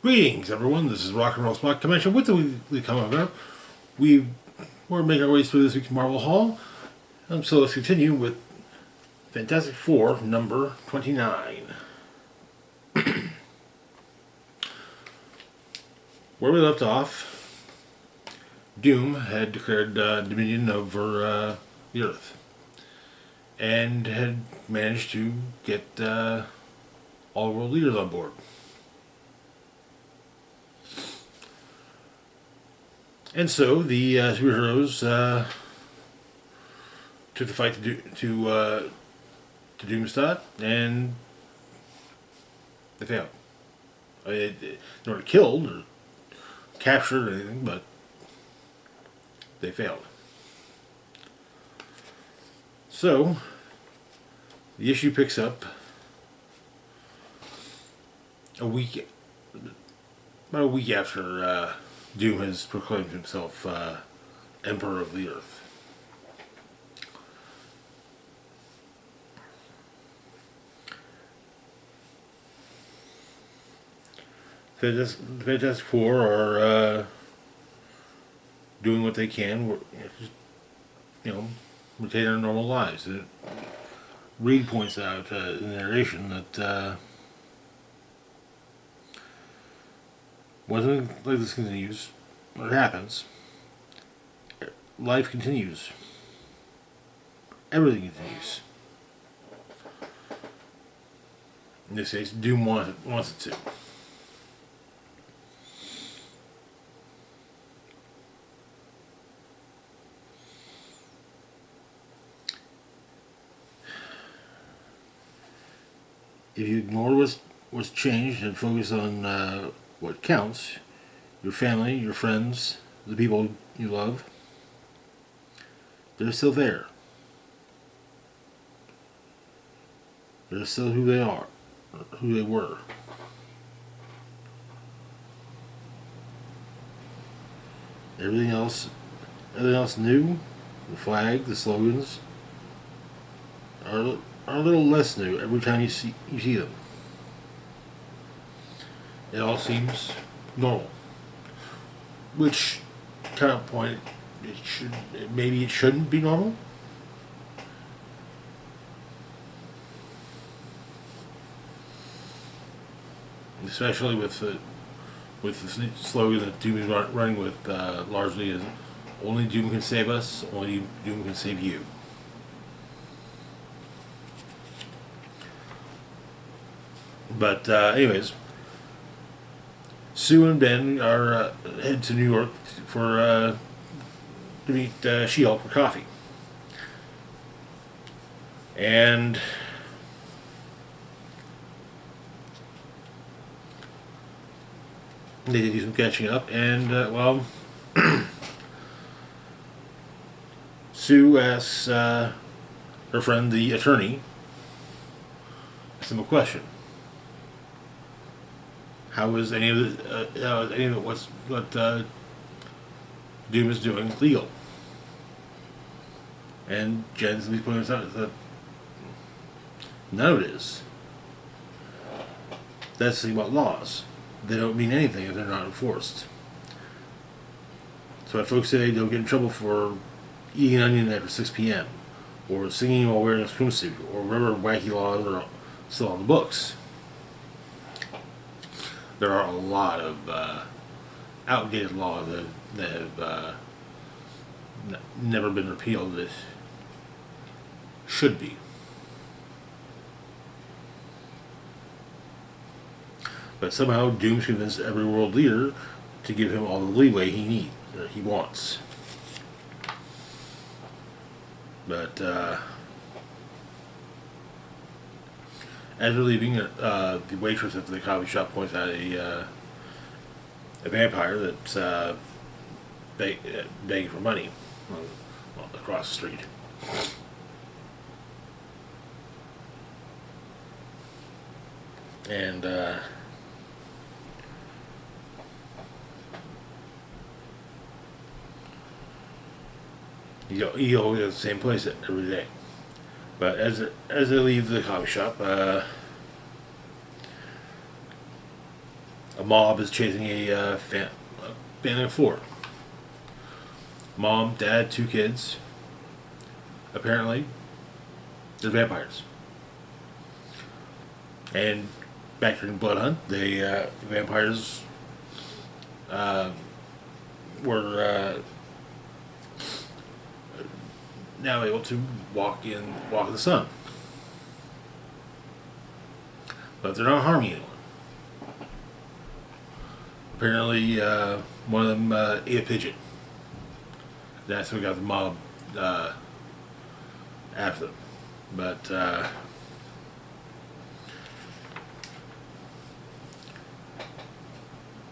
Greetings, everyone. This is Rock and Roll Spot Convention with the weekly comic event. We're making our way through this week's Marvel Haul. So let's continue with Fantastic Four, number 29. Where we left off, Doom had declared dominion over the Earth and had managed to get all world leaders on board. And so the superheroes took the fight to Doomstadt, and they failed. They weren't killed or captured or anything, but they failed. So the issue picks up about a week after Doom has proclaimed himself Emperor of the Earth. The Fantastic Four are doing what they can, retain their normal lives. Reed points out in the narration that when something like this continues, or happens, life continues. Everything continues. In this case, Doom wants it to. If you ignore what's changed and focus on what counts, your family, your friends, the people you love, they're still there. They're still who they are, or who they were. Everything else new, the flag, the slogans, are a little less new every time you see them. It all seems normal, which kind of point maybe it shouldn't be normal. Especially with the slogan that Doom is running with, largely is only Doom can save us, only Doom can save you. But anyways, Sue and Ben are head to New York to meet She-Hulk for coffee, and they did do some catching up. And Sue asks her friend, the attorney, a simple question. How is any of what Doom is doing legal? And Jen's at least pointing out that none of it is. That's the thing about laws. They don't mean anything if they're not enforced. So when folks say they don't get in trouble for eating an onion after 6 p.m. or singing while wearing a swimsuit or whatever wacky laws are still on the books. There are a lot of outdated laws that have never been repealed that should be. But somehow Doom's convinced every world leader to give him all the leeway he wants. But as we're leaving, the waitress at the coffee shop points out a vampire that's begging for money across the street. And he always at the same place every day. But as they leave the coffee shop, A mob is chasing a family of four. Mom, dad, two kids. Apparently, they're vampires. And back during Blood Hunt, the vampires were now able to walk in the sun, but they're not harming anyone. Apparently, one of them ate a pigeon. That's what got the mob after them. But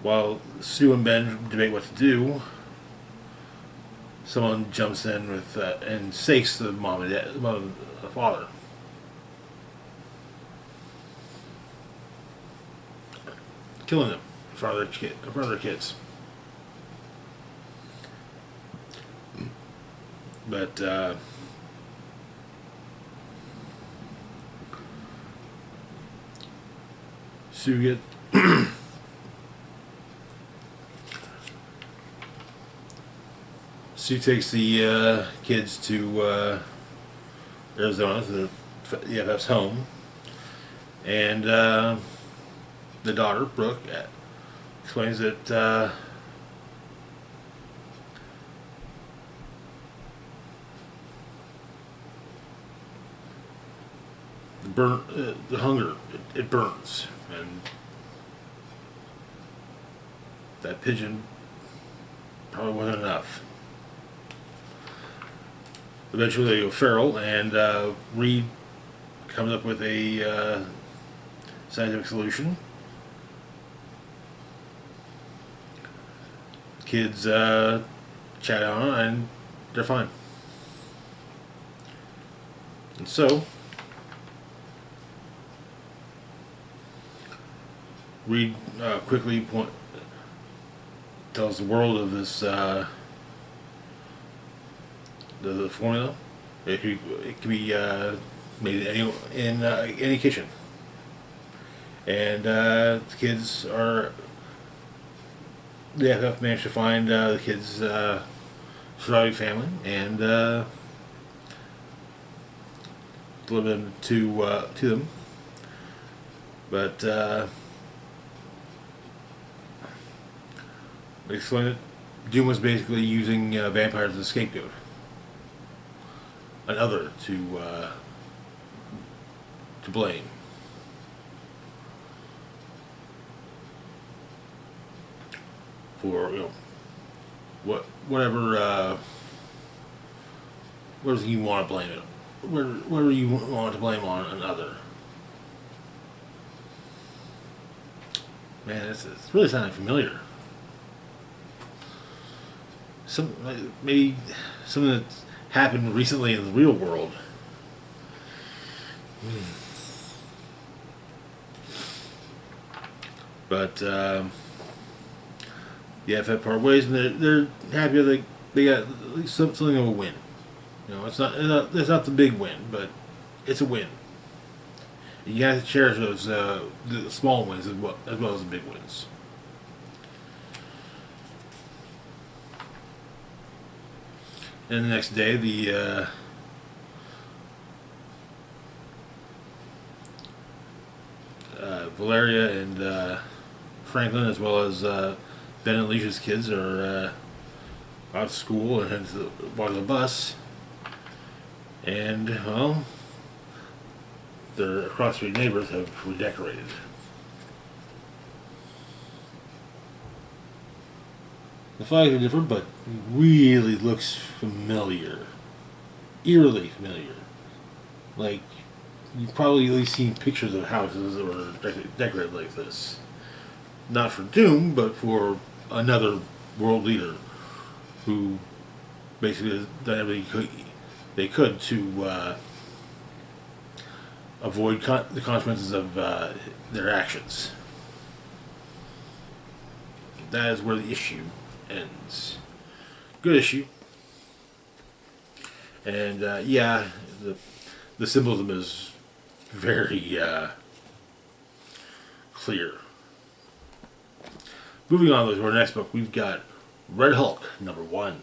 while Sue and Ben debate what to do, someone jumps in with and sakes the mom and dad, the father. Killing them in front of their kids. But Sue Sue takes the kids to Arizona, to the EFF's home, and the daughter, Brooke, explains that the hunger, it burns, and that pigeon probably wasn't enough. Eventually they go feral, and Reed comes up with a scientific solution. Kids chat on it, and they're fine. And so, Reed quickly tells the world of this the formula. It can be made in any kitchen, and the kids are. The FF managed to find the kids' surviving family and deliver them to them, but they explained that Doom was basically using vampires as a scapegoat. Another to blame. For whatever you want to blame it, whatever you want to blame on another. Man, it's really sounding familiar. Maybe something that's happened recently in the real world. But yeah, FF part ways, and they're happy that they got at least something of a win. You know, it's not the big win, but it's a win. You got to cherish those the small wins as well as the big wins. And the next day, the Valeria and Franklin, as well as Ben and Alicia's kids, are out of school and headed to the bus. And, well, their across-street neighbors have redecorated. The flags are different, but really looks familiar. Eerily familiar. Like, you've probably at least seen pictures of houses that were decorated like this. Not for Doom, but for another world leader who basically has done everything they could to avoid the consequences of their actions. That is where the issue ends. Good issue. And yeah, the symbolism is very clear. moving on to our next book, we've got Red Hulk #1.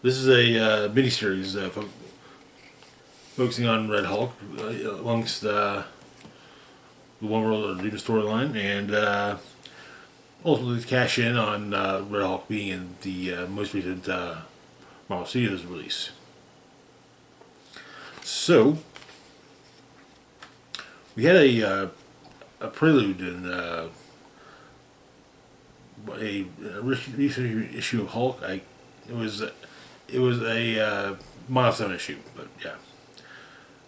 This is a miniseries focusing on Red Hulk amongst the One World Dream storyline, and ultimately cash in on Red Hulk being in the most recent Marvel Studios release. So we had a prelude in a recent issue of Hulk. It was a milestone issue, but yeah.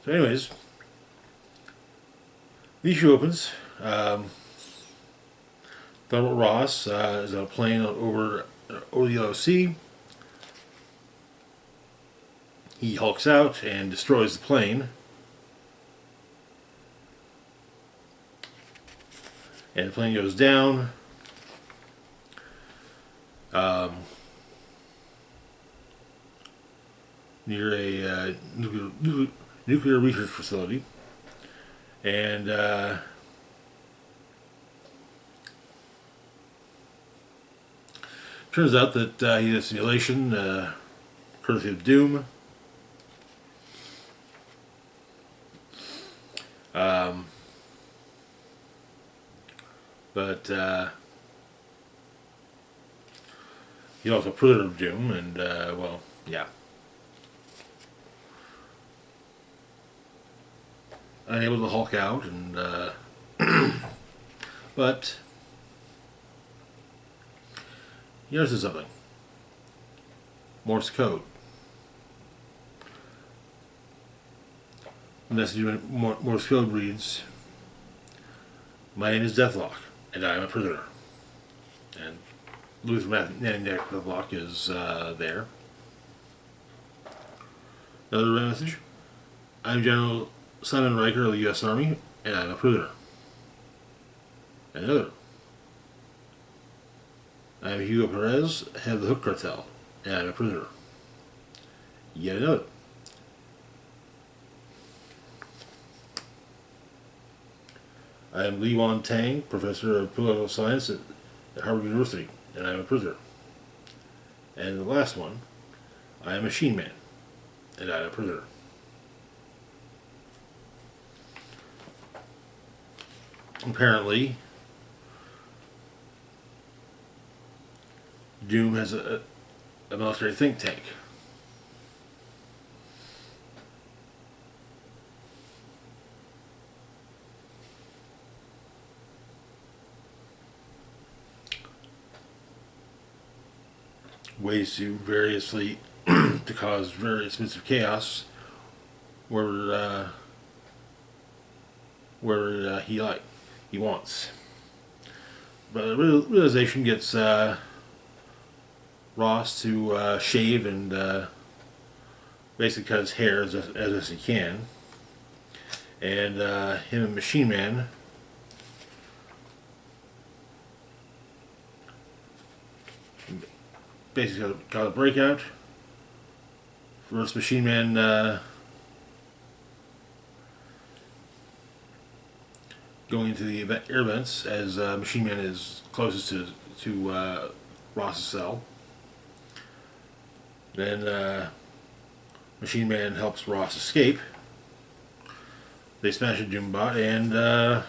So, anyways, the issue opens. Thunderbolt Ross is on a plane over the Yellow Sea. He hulks out and destroys the plane. And the plane goes down. Near a nuclear research facility. And turns out that he did a simulation, courtesy of Doom. But he's also a prisoner of Doom, and well, yeah. Unable to Hulk out, and but he notices something. Morse code. The message in Morse code reads, "My name is Deathlock, and I am a prisoner." And Luther Deathlock is there. Another message: "I'm General Simon Riker of the U.S. Army, and I'm a prisoner." Another: "I am Hugo Perez, head of the Hook Cartel, and I'm a prisoner." Yet another: "I am Li Wan Tang, professor of political science at Harvard University, and I'm a prisoner." And the last one: "I am Machine Man, and I'm a prisoner." Apparently, Doom has a military think tank. Ways to variously to cause various bits of chaos where he wants. But the realization gets Ross to shave and basically cut his hair as best he can, and him and Machine Man basically got a breakout. First, Machine Man going into the air vents as Machine Man is closest to Ross's cell. Then Machine Man helps Ross escape. They smash a Doombot, and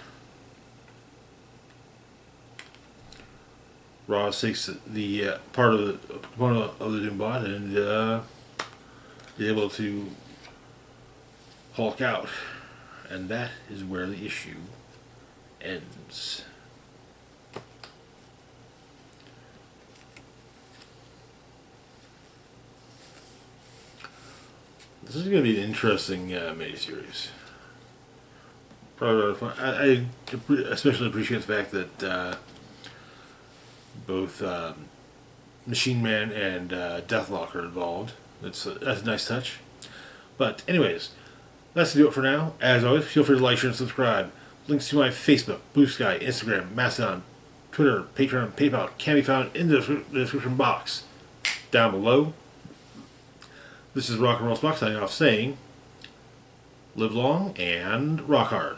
Ross takes the part of the component of the Doombot and is able to Hulk out, and that is where the issue ends. This is going to be an interesting miniseries. Probably a lot of fun. I especially appreciate the fact that both Machine Man and Deathlock are involved. That's a nice touch. But anyways, that's do it for now. As always, feel free to like, share, and subscribe. Links to my Facebook, Blue Sky, Instagram, Mastodon, Twitter, Patreon, PayPal can be found in the description box down below. This is Rock and Roll Spock signing off saying, live long and rock hard.